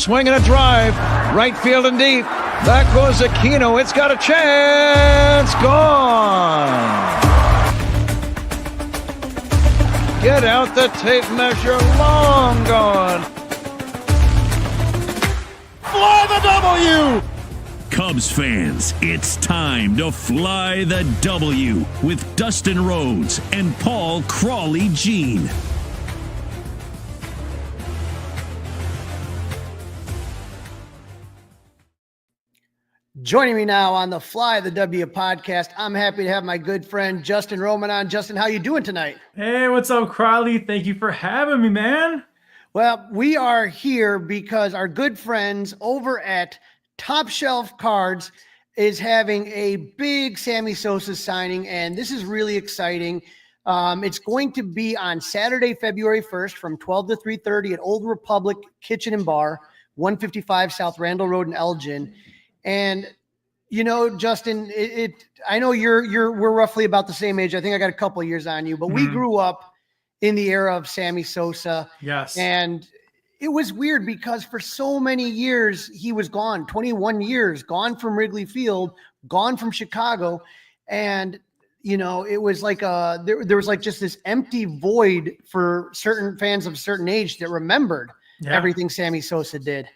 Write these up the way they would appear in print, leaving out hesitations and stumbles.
swing and a drive. Right field and deep. Back goes Aquino. It's got a chance. Gone. Get out the tape measure. Long gone. Fly the W! Cubs fans, it's time to fly the W with Dustin Rhodes and Paul Crawly Jean. Joining me now on the Fly the W podcast, I'm happy to have my good friend Justin Roman on. Justin, how you doing tonight? Hey, what's up, Crawly? Thank you for having me, man. Well, we are here because our good friends over at Top Shelf Cards is having a big Sammy Sosa signing, and this is really exciting. It's going to be on Saturday, February 1st from 12 to 3:30 at Old Republic Kitchen and Bar, 155 South Randall Road in Elgin. And you know, Justin, I know we're roughly about the same age. I think I got a couple of years on you, but we grew up in the era of Sammy Sosa. Yes. And it was weird because for so many years he was gone, 21 years, gone from Wrigley Field, gone from Chicago. And, you know, it was like there was like just this empty void for certain fans of a certain age that remembered everything Sammy Sosa did.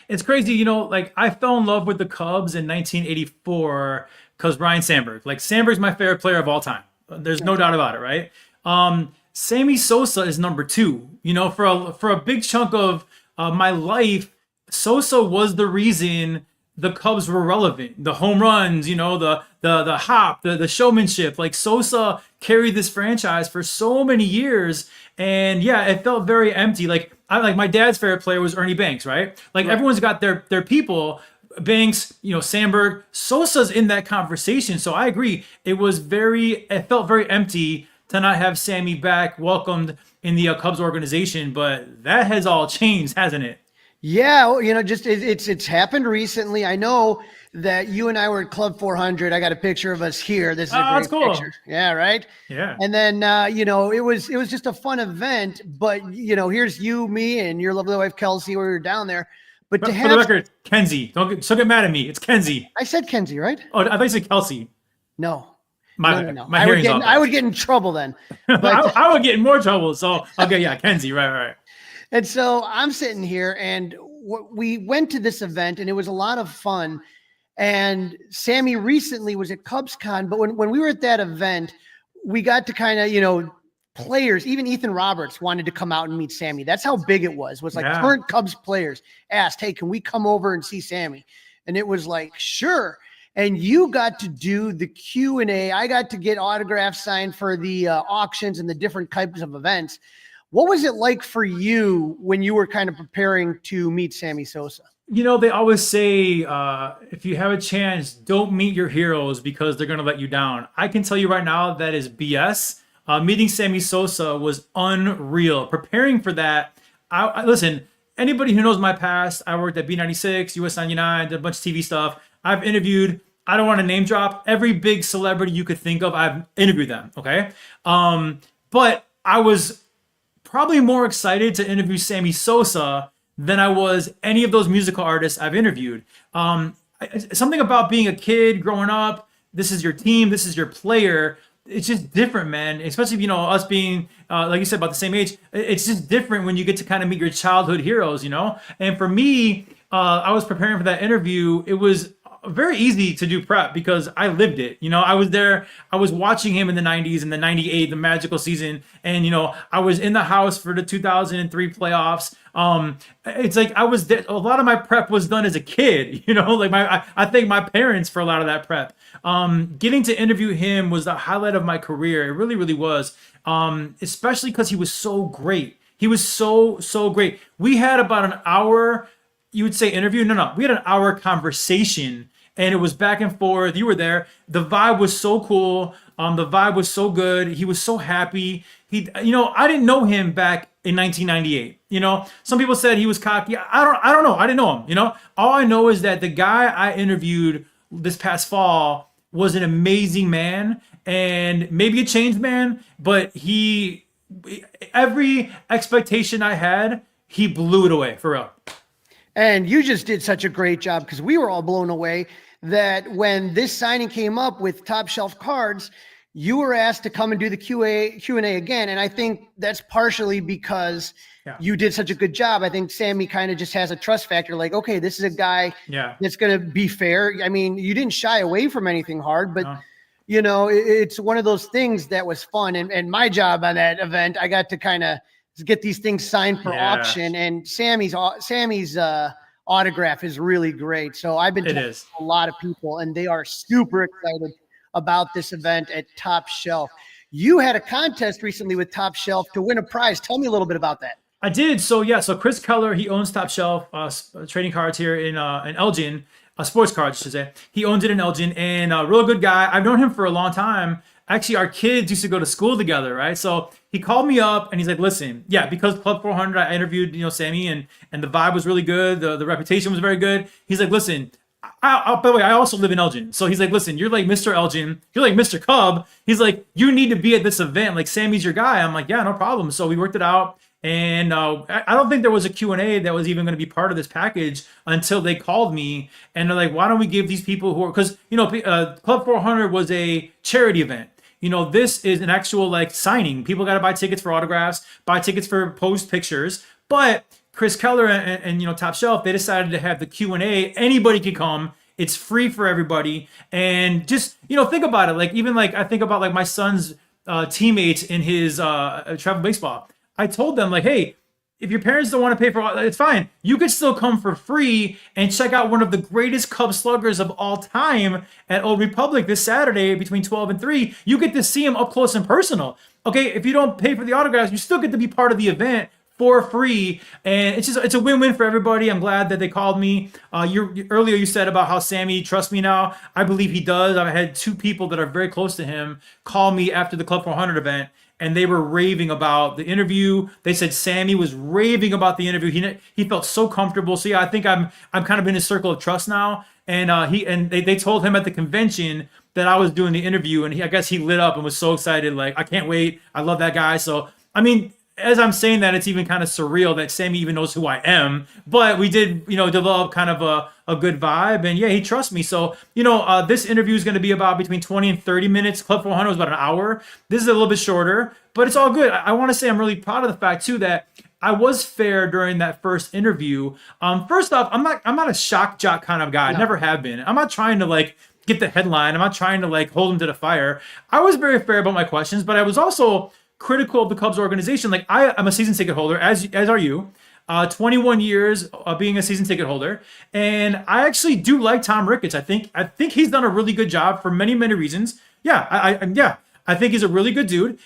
It's crazy, you know, like I fell in love with the Cubs in 1984 because Ryne Sandberg. Like Sandberg's my favorite player of all time. There's no doubt about it, right? Sammy Sosa is number two. You know, for a big chunk of my life, Sosa was the reason the Cubs were relevant. The home runs, you know, the hop, the showmanship. Like Sosa carried this franchise for so many years, and yeah, it felt very empty. Like my dad's favorite player was Ernie Banks, right? Like everyone's got their people. Banks, you know, Sandberg, Sosa's in that conversation. So I agree. It felt very empty to not have Sammy back welcomed in the Cubs organization, but that has all changed, hasn't it? Yeah, you know, just it's happened recently. I know that you and I were at Club 400. I got a picture of us here. This is a great cool picture. Yeah, right? Yeah. And then you know, it was just a fun event, but you know, here's you, me, and your lovely wife Kelsey. We were down there. But for the record, Kenzie. Don't get mad at me. It's Kenzie. I said Kenzie, right? Oh, I thought you said Kelsey. No. No. I would get in trouble then. But I would get in more trouble. So okay, yeah, Kenzie, right. And so I'm sitting here, and we went to this event, and it was a lot of fun. And Sammy recently was at CubsCon, but when we were at that event, we got to kind of, you know, players, even Ethan Roberts wanted to come out and meet Sammy. That's how big it was. Current Cubs players asked, hey, can we come over and see Sammy? And it was like, sure. And you got to do the Q&A. I got to get autographs signed for the auctions and the different types of events. What was it like for you when you were kind of preparing to meet Sammy Sosa? You know, they always say, if you have a chance, don't meet your heroes because they're going to let you down. I can tell you right now that is BS. Meeting Sammy Sosa was unreal. Preparing for that, listen, anybody who knows my past, I worked at B96, US 99, did a bunch of TV stuff. I've interviewed, I don't want to name drop, every big celebrity you could think of, I've interviewed them, okay? But I was probably more excited to interview Sammy Sosa than I was any of those musical artists I've interviewed. Something about being a kid growing up, this is your team, this is your player. It's just different, man. Especially, you know, us being, like you said, about the same age. It's just different when you get to kind of meet your childhood heroes, you know? And for me, I was preparing for that interview. It was very easy to do prep because I lived it. You know, I was there. I was watching him in the 90s and the 98, the magical season. And, you know, I was in the house for the 2003 playoffs. It's like I was there. A lot of my prep was done as a kid, you know, like I thank my parents for a lot of that prep. Getting to interview him was the highlight of my career. It really, really was. Especially because he was so great. He was so great. We had about an hour, you would say interview? No. We had an hour conversation and it was back and forth. You were there. The vibe was so cool. The vibe was so good. He was so happy. You know, I didn't know him back in 1998. You know, some people said he was cocky. I don't know. I didn't know him. You know, all I know is that the guy I interviewed this past fall was an amazing man and maybe a changed man, but every expectation I had, he blew it away for real. And you just did such a great job because we were all blown away that when this signing came up with Top Shelf Cards, you were asked to come and do the Q&A again. And I think that's partially because you did such a good job. I think Sammy kind of just has a trust factor. Like, okay, this is a guy that's going to be fair. I mean, you didn't shy away from anything hard, but you know, it's one of those things that was fun. And my job on that event, I got to kind of get these things signed for auction, and Sammy's autograph is really great. So I've been talking to a lot of people, and they are super excited about this event at Top Shelf. You had a contest recently with Top Shelf to win a prize. Tell me a little bit about that. I did. So so Chris Keller, he owns Top Shelf trading cards here in Elgin, sports cards, I should say. He owns it in Elgin, and a real good guy. I've known him for a long time. Actually, our kids used to go to school together, right? So he called me up and he's like, listen, because Club 400, I interviewed, Sammy, and the vibe was really good. The reputation was very good. He's like, listen, by the way, I also live in Elgin. So he's like, listen, you're like Mr. Elgin. You're like Mr. Cub. He's like, you need to be at this event. Like, Sammy's your guy. I'm like, yeah, no problem. So we worked it out. And I don't think there was a Q&A that was even going to be part of this package until they called me. And they're like, why don't we give these people who are, because, Club 400 was a charity event. This is an actual like signing. People got to buy tickets for autographs, buy tickets for post pictures. But Chris Keller and Top Shelf, they decided to have the Q&A. Anybody can come. It's free for everybody. And just, think about it. Like, even like I think about like my son's teammates in his travel baseball. I told them like, hey, if your parents don't want to pay for it, it's fine. You could still come for free and check out one of the greatest Cub sluggers of all time at Old Republic this Saturday between 12 and 3. You get to see him up close and personal. Okay, if you don't pay for the autographs, you still get to be part of the event for free. And it's a win-win for everybody. I'm glad that they called me. Earlier you said about how Sammy trusts me now. I believe he does. I've had 2 people that are very close to him call me after the Club 400 event, and they were raving about the interview. They said Sammy was raving about the interview. He felt so comfortable. So I think I'm kind of in his circle of trust now. And they told him at the convention that I was doing the interview, and I guess he lit up and was so excited. Like, I can't wait. I love that guy. So I mean, as I'm saying that, it's even kind of surreal that Sammy even knows who I am. But we did, develop kind of a good vibe. And he trusts me. So, this interview is going to be about between 20 and 30 minutes. Club 400 was about an hour. This is a little bit shorter, but it's all good. I want to say I'm really proud of the fact, too, that I was fair during that first interview. First off, I'm not a shock jock kind of guy. No. I never have been. I'm not trying to, like, get the headline. I'm not trying to, like, hold him to the fire. I was very fair about my questions, but I was also critical of the Cubs organization. Like, I'm a season ticket holder, as are you. 21 years of being a season ticket holder, and I actually do like Tom Ricketts. I think he's done a really good job for many reasons. I think he's a really good dude.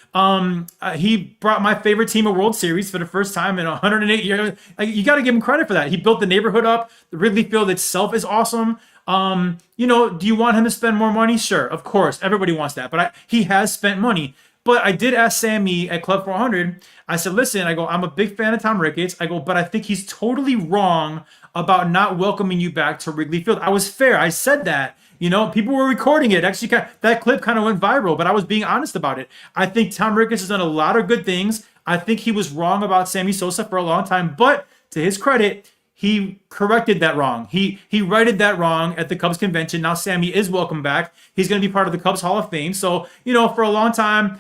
He brought my favorite team a World Series for the first time in 108 years. Like, you got to give him credit for that. He built the neighborhood up. The Wrigley Field itself is awesome. Do you want him to spend more money? Sure, of course, everybody wants that. But he has spent money. But I did ask Sammy at Club 400, I said, listen, I'm a big fan of Tom Ricketts. But I think he's totally wrong about not welcoming you back to Wrigley Field. I was fair. I said that. People were recording it. Actually, that clip kind of went viral, but I was being honest about it. I think Tom Ricketts has done a lot of good things. I think he was wrong about Sammy Sosa for a long time, but to his credit, he corrected that wrong. He righted that wrong at the Cubs convention. Now Sammy is welcome back. He's going to be part of the Cubs Hall of Fame. So, for a long time,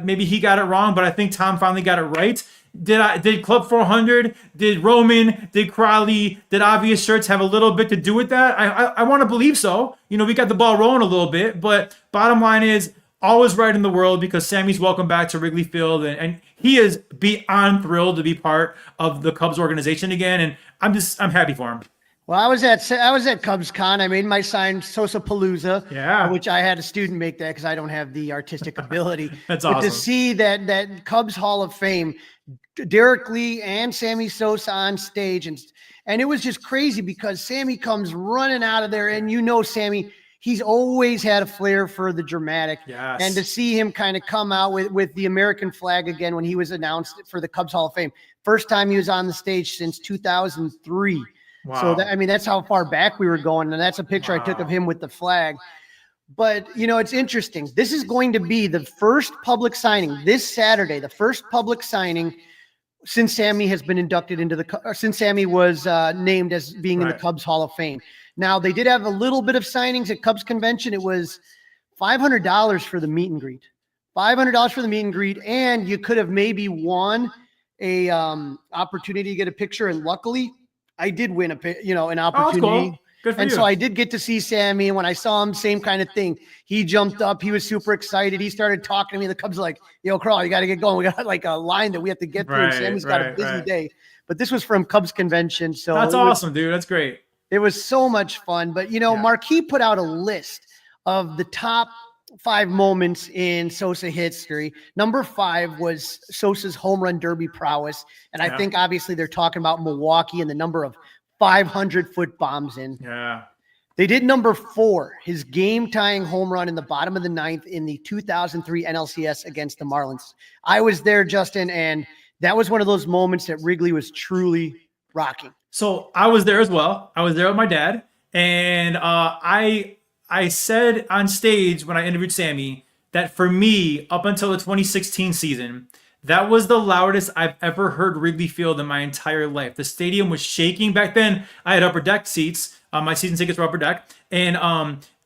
maybe he got it wrong, but I think Tom finally got it right. Did Club 400, did Roman, did Crawly, did Obvious Shirts have a little bit to do with that? I want to believe so. We got the ball rolling a little bit, but bottom line is, always right in the world because Sammy's welcome back to Wrigley Field, and he is beyond thrilled to be part of the Cubs organization again, and I'm happy for him. Well, I was at Cubs Con. I made my sign Sosa Palooza, which I had a student make that because I don't have the artistic ability. That's awesome. But to see that Cubs Hall of Fame, Derek Lee and Sammy Sosa on stage, and it was just crazy because Sammy comes running out of there, and Sammy, he's always had a flair for the dramatic. Yes. And to see him kind of come out with the American flag again when he was announced for the Cubs Hall of Fame. First time he was on the stage since 2003. Wow. So that's how far back we were going. And that's a picture I took of him with the flag. But, it's interesting. This is going to be the first public signing this Saturday, the first public signing since Sammy has been inducted into since Sammy was named as being in the Cubs Hall of Fame. Now, they did have a little bit of signings at Cubs convention. It was $500 for the meet and greet. $500 for the meet and greet, and you could have maybe won a opportunity to get a picture. And luckily, I did win an opportunity. Oh, cool. Good for you. So I did get to see Sammy. And when I saw him, same kind of thing. He jumped up. He was super excited. He started talking to me. The Cubs are like, "Yo, Crawly, you got to get going. We got like a line that we have to get through." And Sammy's got a busy day. But this was from Cubs convention. So that's awesome, dude. That's great. It was so much fun. But, Marquee put out a list of the top 5 moments in Sosa history. Number 5 was Sosa's home run derby prowess. And I think obviously they're talking about Milwaukee and the number of 500-foot bombs in. Yeah. They did number 4, his game-tying home run in the bottom of the 9th in the 2003 NLCS against the Marlins. I was there, Justin, and that was one of those moments that Wrigley was truly rocking. So I was there as well. I was there with my dad. And I said on stage when I interviewed Sammy that for me, up until the 2016 season, that was the loudest I've ever heard Wrigley Field in my entire life. The stadium was shaking. Back then, I had upper deck seats. My season tickets were upper deck. And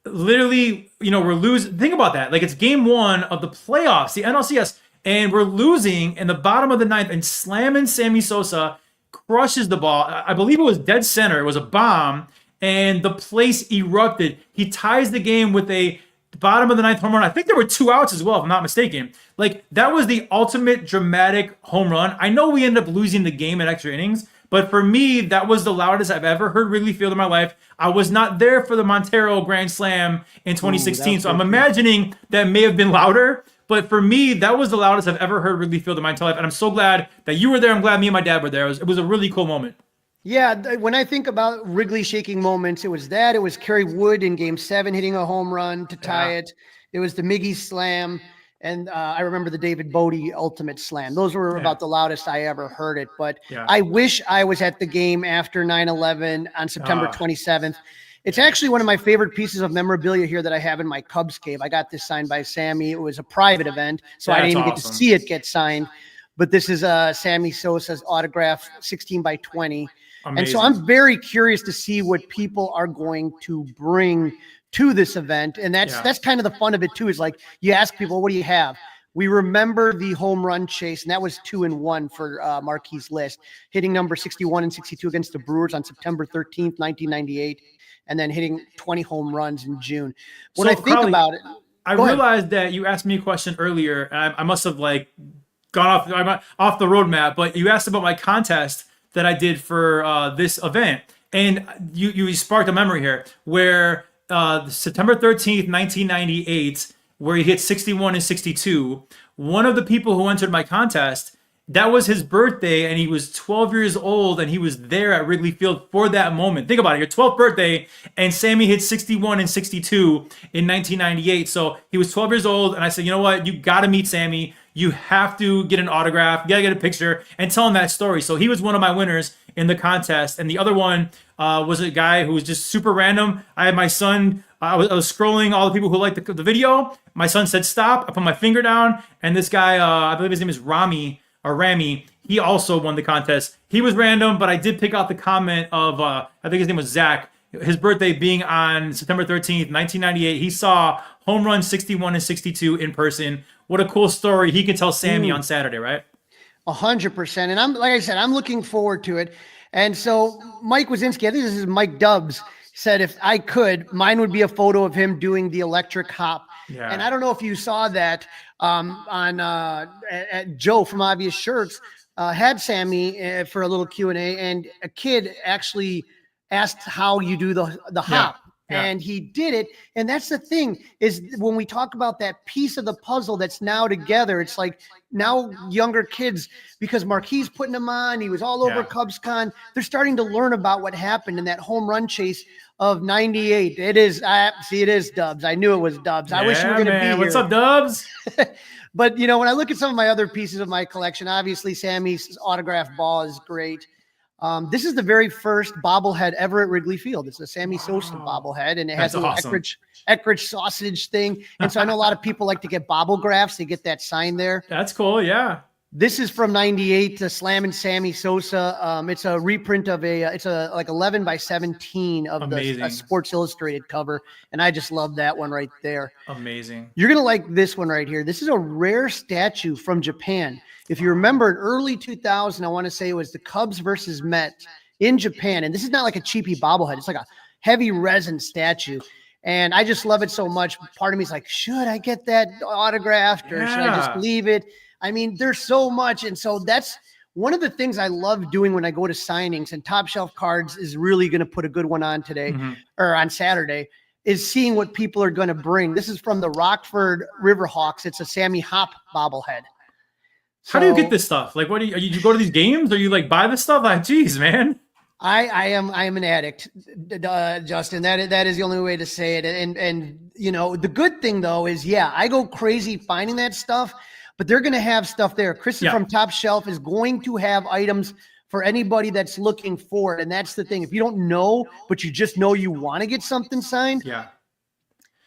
literally, we're losing. Think about that. Like, it's game 1 of the playoffs, the NLCS, and we're losing in the bottom of the 9th, and slamming Sammy Sosa crushes the ball. I believe it was dead center. It was a bomb. And the place erupted. He ties the game with a bottom of the 9th home run. I think there were 2 outs as well, if I'm not mistaken. Like, that was the ultimate dramatic home run. I know we ended up losing the game in extra innings, but for me, that was the loudest I've ever heard Wrigley Field in my life. I was not there for the Montero Grand Slam in 2016, so I'm imagining that may have been louder. But for me, that was the loudest I've ever heard Wrigley Field in my entire life. And I'm so glad that you were there. I'm glad me and my dad were there. It was a really cool moment. Yeah, when I think about Wrigley shaking moments, it was that. It was Kerry Wood in Game 7 hitting a home run to tie it. It was the Miggy slam. And I remember the David Bodie ultimate slam. Those were about the loudest I ever heard it. But I wish I was at the game after 9/11 on September 27th. It's actually one of my favorite pieces of memorabilia here that I have in my Cubs cave. I got this signed by Sammy. It was a private event, so I didn't even get to see it get signed. But this is Sammy Sosa's autograph, 16 by 20. Amazing. And so I'm very curious to see what people are going to bring to this event. And that's kind of the fun of it too, is like you ask people, what do you have? We remember the home run chase, and that was 2-1 for Marquis' list, hitting number 61 and 62 against the Brewers on September 13th, 1998, and then hitting 20 home runs in June. When I think about it, I realized that you asked me a question earlier, and I must have gone off the roadmap, but you asked about my contest that I did for this event. And you sparked a memory here where September 13th, 1998, where he hit 61 and 62, one of the people who entered my contest, that was his birthday, and he was 12 years old, and he was there at Wrigley Field for that moment. Think about it, your 12th birthday, and Sammy hit 61 and 62 in 1998. So he was 12 years old, and I said, you know what? You got to meet Sammy. You have to get an autograph. You got to get a picture and tell him that story. So he was one of my winners in the contest. And the other one was a guy who was just super random. I had my son, I was scrolling all the people who liked the video. My son said, stop. I put my finger down. And this guy, I believe his name is Rami, he also won the contest. He was random, but I did pick out the comment of, I think his name was Zach, his birthday being on September 13th, 1998. He saw home run 61 and 62 in person. What a cool story he can tell Sammy on Saturday, right? 100%. And I'm, like I said, I'm looking forward to it. And so Mike Wazinski, I think this is Mike Dubs, said if I could, mine would be a photo of him doing the electric hop. Yeah. And I don't know if you saw that at Joe from Obvious Shirts had Sammy for a little Q&A, and a kid actually asked how you do the hop. Yeah. And he did it. And that's the thing, is when we talk about that piece of the puzzle that's now together, it's like now younger kids, because Marquis putting them on, he was all over CubsCon, they're starting to learn about what happened in that home run chase of 98. It is, it is Dubs. I knew it was Dubs. I wish you were going to be here. What's up, Dubs? But, when I look at some of my other pieces of my collection, obviously Sammy's autograph ball is great. This is the very first bobblehead ever at Wrigley Field. It's a Sammy Sosa bobblehead, and it has a little Eckrich sausage thing. And so I know a lot of people like to get bobblegraphs. They get that sign there. That's cool, yeah. This is from '98 to Slam and Sammy Sosa. It's a reprint of it's a like 11 by 17 of the Sports Illustrated cover, and I just love that one right there. Amazing. You're gonna like this one right here. This is a rare statue from Japan. If you remember, in early 2000, I want to say it was the Cubs versus Mets in Japan, and this is not like a cheapy bobblehead. It's like a heavy resin statue. And I just love it so much. Part of me is like, should I get that autographed or should I just leave it? I mean, there's so much. And so that's one of the things I love doing when I go to signings, and Top Shelf Cards is really going to put a good one on today or on Saturday, is seeing what people are going to bring. This is from the Rockford Riverhawks. It's a Sammy Hop bobblehead. How do you get this stuff? Like, what do you go to these games or you like buy this stuff? Like, geez, man. I am an addict, Justin. That is the only way to say it. And you know, the good thing though is, yeah, I go crazy finding that stuff, but they're going to have stuff there. Chris from Top Shelf is going to have items for anybody that's looking for it. And that's the thing. If you don't know, but you just know you want to get something signed,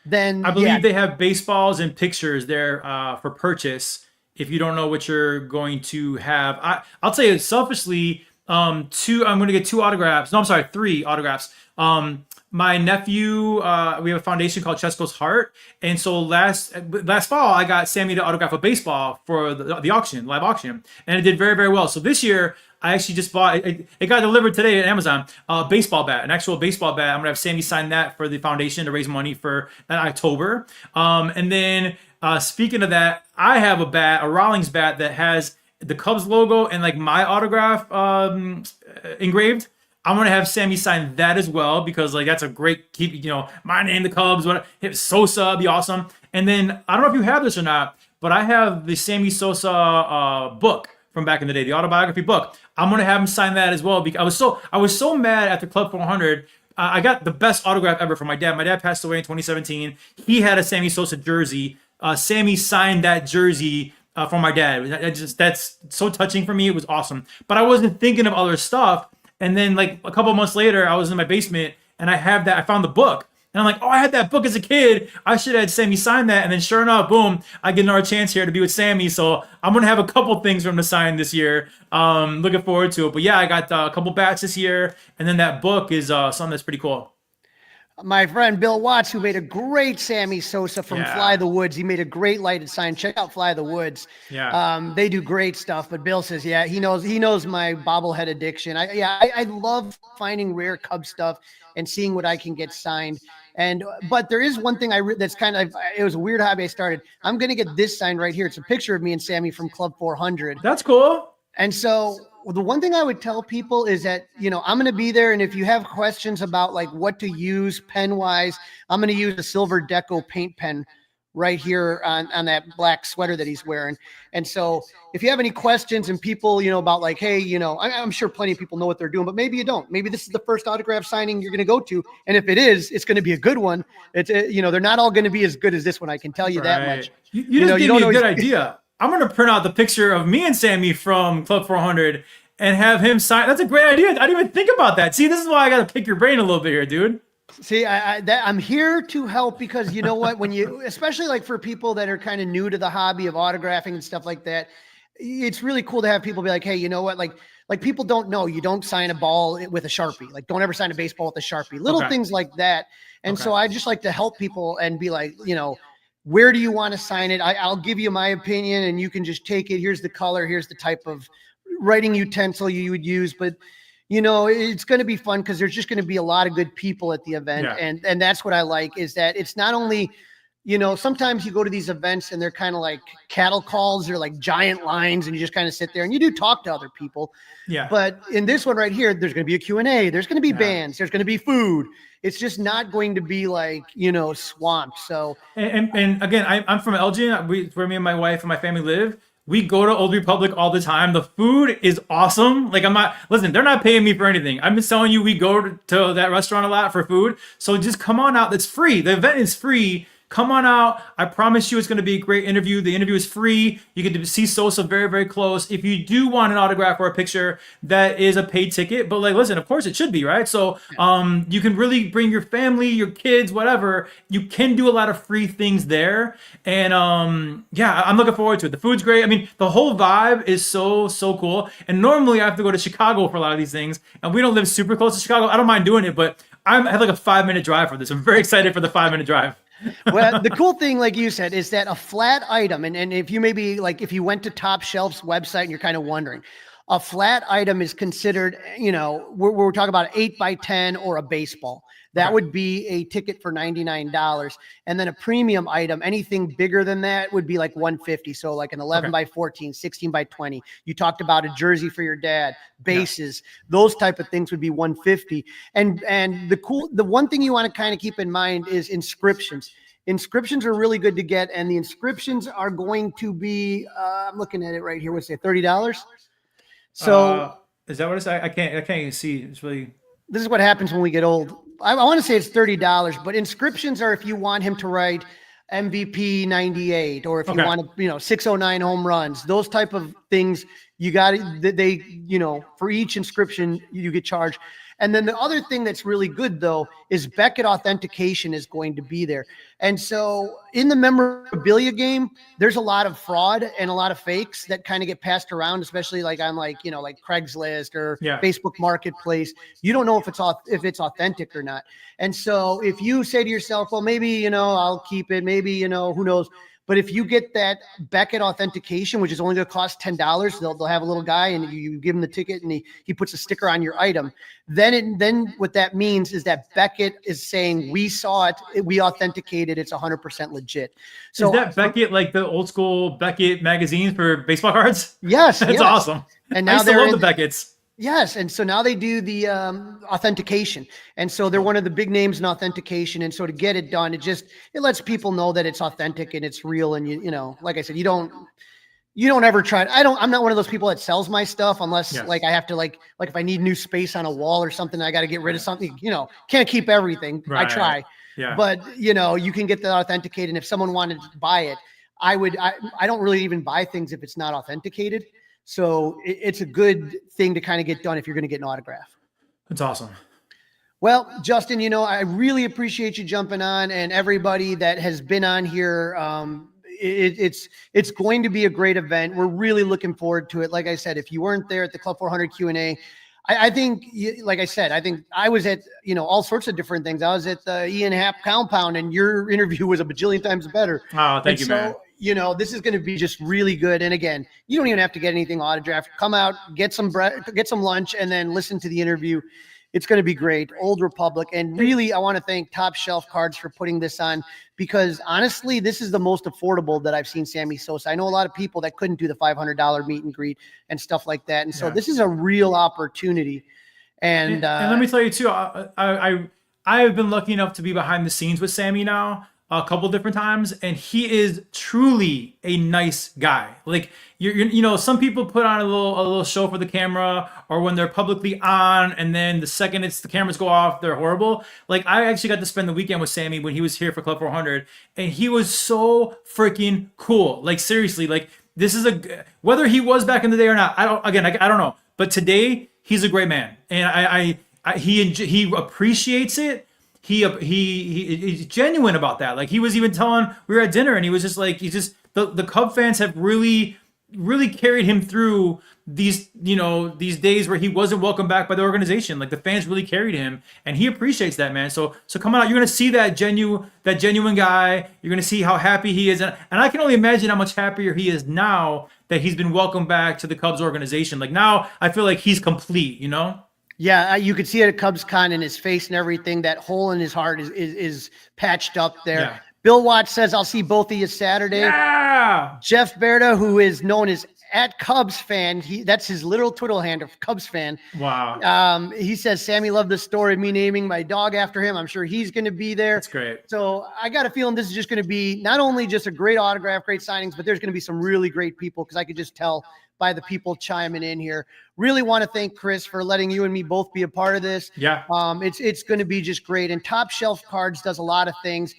then I believe they have baseballs and pictures there for purchase. If you don't know what you're going to have, I'll tell you selfishly, I'm going to get 2 autographs. No, I'm sorry, 3 autographs. My nephew, we have a foundation called Chesko's Heart. And so last fall, I got Sammy to autograph a baseball for the auction, live auction. And it did very, very well. So this year, I actually just bought, it got delivered today at Amazon, a baseball bat, an actual baseball bat. I'm going to have Sammy sign that for the foundation to raise money for October. And then speaking of that, I have a bat, a Rawlings bat that has the Cubs logo and like my autograph engraved. I'm gonna have Sammy sign that as well because like that's a great my name, the Cubs, what hit Sosa, be awesome. And then I don't know if you have this or not, but I have the Sammy Sosa book from back in the day, the autobiography book. I'm gonna have him sign that as well because I was so mad after Club 400. I got the best autograph ever from my dad. My dad passed away in 2017. He had a Sammy Sosa jersey. Sammy signed that jersey for my dad. That's so touching for me. It was awesome. But I wasn't thinking of other stuff. And then like a couple months later, I was in my basement and I found the book. And I'm like, oh, I had that book as a kid. I should have had Sammy sign that. And then sure enough, boom, I get another chance here to be with Sammy. So I'm going to have a couple things for him to sign this year. Looking forward to it. But yeah, I got a couple bats this year. And then that book is something that's pretty cool. My friend Bill Watts, who made a great Sammy Sosa from Fly the Woods. He made a great lighted sign. Check out Fly the Woods. Yeah. They do great stuff. But Bill says, yeah, he knows my bobblehead addiction. I love finding rare Cub stuff and seeing what I can get signed. But there is one thing that's kind of, it was a weird hobby I started. I'm going to get this sign right here. It's a picture of me and Sammy from Club 400. That's cool. And so the one thing I would tell people is that, I'm going to be there. And if you have questions about like what to use pen wise, I'm going to use a silver Deco paint pen right here on that black sweater that he's wearing. And so if you have any questions and people, about like, hey, I'm sure plenty of people know what they're doing, but maybe you don't. Maybe this is the first autograph signing you're going to go to. And if it is, it's going to be a good one. It's, they're not all going to be as good as this one. I can tell you that much. You just gave me a good idea. I'm going to print out the picture of me and Sammy from Club 400 and have him sign. That's a great idea. I didn't even think about that. See, this is why I got to pick your brain a little bit here, dude. See, I'm here to help because you know what, especially like for people that are kind of new to the hobby of autographing and stuff like that, it's really cool to have people be like, hey, you know what, like people don't know you don't sign a ball with a Sharpie. Like don't ever sign a baseball with a Sharpie, little things like that. And so I just like to help people and be like, where do you want to sign it? I'll give you my opinion and you can just take it. Here's the color. Here's the type of writing utensil you would use. But, it's going to be fun because there's just going to be a lot of good people at the event. Yeah. And that's what I like is that it's not only, sometimes you go to these events and they're kind of like cattle calls. They're like giant lines and you just kind of sit there and you do talk to other people. Yeah. But in this one right here, there's going to be a Q&A. There's going to be bands. There's going to be food. It's just not going to be like, swamped. So, and again, I'm from Elgin, where me and my wife and my family live. We go to Old Republic all the time. The food is awesome. Like listen, they're not paying me for anything. I'm just telling you, we go to that restaurant a lot for food. So just come on out. It's free. The event is free. come on out. I promise you it's going to be a great interview. The interview is free. You get to see Sosa very, very close. If you do want an autograph or a picture, that is a paid ticket. But like, listen, of course it should be, right? So you can really bring your family, your kids, whatever. You can do a lot of free things there. And yeah, I'm looking forward to it. The food's great. I mean, the whole vibe is so cool. And normally I have to go to Chicago for a lot of these things. And we don't live super close to Chicago. I don't mind doing it, but I have like a 5-minute drive for this. I'm very excited for the 5-minute drive. Well, the cool thing, like you said, is that a flat item, and if you maybe like if you went to Top Shelf's website and you're kind of wondering, a flat item is considered, we're talking about 8x10 or a baseball. That would be a ticket for $99. And then a premium item, anything bigger than that would be like $150. So like an 11x14, 16x20. You talked about a jersey for your dad, bases, those type of things would be $150. And the one thing you want to kind of keep in mind is inscriptions. Inscriptions are really good to get. And the inscriptions are going to be, I'm looking at it right here. What's it, $30? So is that what it's? I can't even see. It's really. This is what happens when we get old. I want to say it's $30, but inscriptions are if you want him to write MVP 98, or if you want to, 609 home runs, those type of things. You got they, for each inscription you get charged. And then the other thing that's really good though is Beckett authentication is going to be there. And so in the memorabilia game, there's a lot of fraud and a lot of fakes that kind of get passed around, especially like on like Craigslist or Facebook Marketplace. You don't know if it's authentic or not. And so if you say to yourself, well, maybe, I'll keep it, maybe, who knows. But if you get that Beckett authentication, which is only going to cost $10, they'll have a little guy and you give him the ticket and he puts a sticker on your item. Then what that means is that Beckett is saying, we saw it, we authenticated, it's 100% legit. So is that Beckett like the old school Beckett magazines for baseball cards? Yes. That's awesome. And now I used to love the Becketts. Yes. And so now they do the authentication. And so they're one of the big names in authentication. And so to get it done, it lets people know that it's authentic and it's real. And like I said, you don't ever try. I'm not one of those people that sells my stuff unless like I have to like if I need new space on a wall or something, I got to get rid of something, can't keep everything. Right. I try. Yeah. But you can get that authenticated. And if someone wanted to buy it, I don't really even buy things if it's not authenticated. So it's a good thing to kind of get done if you're going to get an autograph. That's awesome. Well, Justin, I really appreciate you jumping on, and everybody that has been on here. It's going to be a great event. We're really looking forward to it. Like I said, if you weren't there at the Club 400 Q&A, I think, like I said, I think I was at, all sorts of different things. I was at the Ian Happ compound, and your interview was a bajillion times better. Oh, thank you, man. This is going to be just really good. And again, you don't even have to get anything autographed. Come out, get some lunch, and then listen to the interview. It's going to be great. Old Republic. And really, I want to thank Top Shelf Cards for putting this on, because honestly, this is the most affordable that I've seen Sammy Sosa. I know a lot of people that couldn't do the $500 meet and greet and stuff like that. And so this is a real opportunity. And let me tell you too, I have been lucky enough to be behind the scenes with Sammy now a couple different times, and he is truly a nice guy. Like some people put on a little show for the camera, or when they're publicly on, and then the second the cameras go off, they're horrible. Like I actually got to spend the weekend with Sammy when he was here for Club 400, and he was so freaking cool. Like seriously, like this is whether he was back in the day or not, I don't know. But today he's a great man, and he appreciates it. He's genuine about that. Like he was even telling, we were at dinner and he was just like, the Cub fans have really, really carried him through these days where he wasn't welcomed back by the organization. Like the fans really carried him, and he appreciates that, man. So come on out. You're going to see that genuine guy. You're going to see how happy he is. And I can only imagine how much happier he is now that he's been welcomed back to the Cubs organization. Like now I feel like he's complete, Yeah, you could see it at CubsCon in his face and everything. That hole in his heart is patched up there. Yeah. Bill Watts says, I'll see both of you Saturday. Yeah. Jeff Berta, who is known as @CubsFan, that's his literal Twitter handle, Cubs fan. Wow. He says, Sammy loved the story of me naming my dog after him. I'm sure he's going to be there. That's great. So I got a feeling this is just going to be not only just a great autograph, great signings, but there's going to be some really great people, because I could just tell by the people chiming in here. Really want to thank Chris for letting you and me both be a part of this. Yeah. It's going to be just great. And Top Shelf Cards does a lot of things.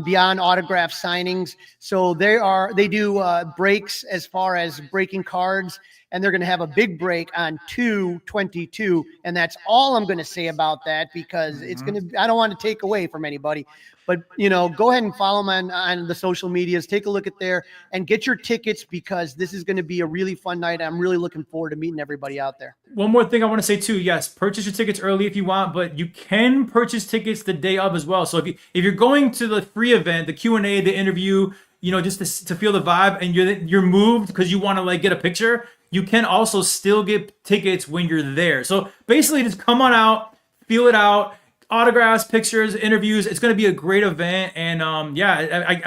beyond autograph signings. So they do breaks as far as breaking cards, and they're going to have a big break on 2/22, and that's all I'm going to say about that, because it's going to, I don't want to take away from anybody, but go ahead and follow them on the social medias, take a look at there and get your tickets, because this is going to be a really fun night. I'm really looking forward to meeting everybody out there. One more thing I want to say too. Yes, purchase your tickets early if you want, but you can purchase tickets the day of as well. So if you're going to the free event, the Q&A, the interview, just to feel the vibe, and you're moved because you want to like get a picture, you can also still get tickets when you're there. So basically, just come on out, feel it out. Autographs, pictures, interviews. It's going to be a great event, and I'm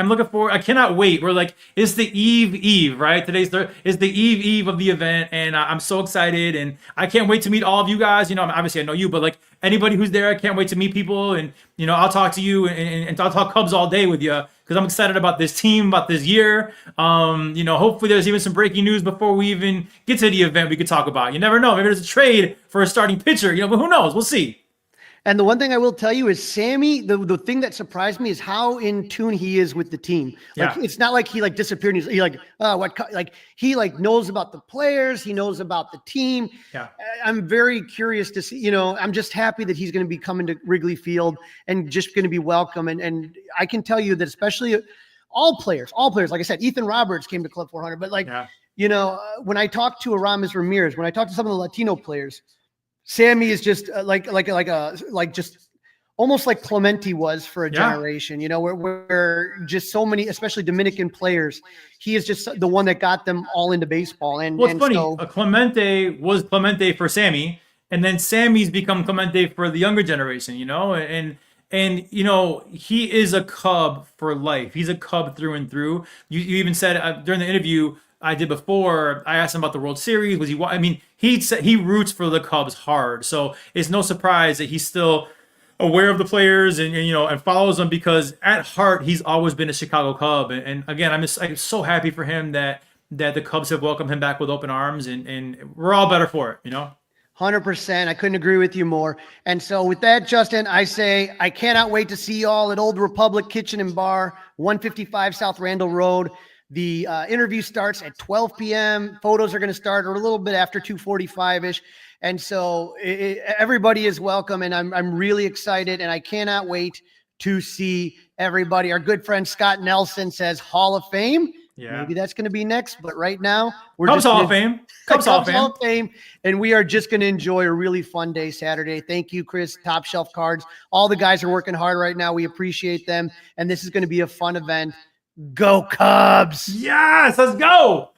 looking forward. I cannot wait. We're like, it's the eve, right? Today's is the eve of the event, and I'm so excited, and I can't wait to meet all of you guys. Obviously I know you, but like anybody who's there, I can't wait to meet people, and I'll talk to you, and I'll talk Cubs all day with you, because I'm excited about this team, about this year. Hopefully there's even some breaking news before we even get to the event we could talk about. You never know. Maybe there's a trade for a starting pitcher. But who knows? We'll see. And the one thing I will tell you is Sammy, the thing that surprised me is how in tune he is with the team. Like, it's not like he like disappeared. He like, he like knows about the players. He knows about the team. Yeah. I'm very curious to see, I'm just happy that he's going to be coming to Wrigley Field and just going to be welcome. And I can tell you that especially all players, like I said, Ethan Roberts came to Club 400, but when I talked to Aramis Ramirez, when I talked to some of the Latino players, Sammy is just just almost like Clemente was for a generation, where just so many, especially Dominican players, he is just the one that got them all into baseball. And it's funny, Clemente was Clemente for Sammy, and then Sammy's become Clemente for the younger generation, and he is a Cub for life. He's a Cub through and through. You even said during the interview I did before, I asked him about the World Series. He said he roots for the Cubs hard. So it's no surprise that he's still aware of the players and follows them, because at heart, he's always been a Chicago Cub. And again, I'm so happy for him that the Cubs have welcomed him back with open arms, and we're all better for it, 100%. I couldn't agree with you more. And so with that, Justin, I say I cannot wait to see you all at Old Republic Kitchen and Bar, 155 South Randall Road. The interview starts at 12 p.m. Photos are going to start a little bit after 2:45-ish. And so everybody is welcome, and I'm really excited, and I cannot wait to see everybody. Our good friend Scott Nelson says Hall of Fame. Yeah. Maybe that's going to be next, but right now we're Cubs Hall of Fame. Cubs Hall of Fame, and we are just going to enjoy a really fun day Saturday. Thank you, Chris, Top Shelf Cards. All the guys are working hard right now. We appreciate them, and this is going to be a fun event. Go Cubs! Yes, let's go!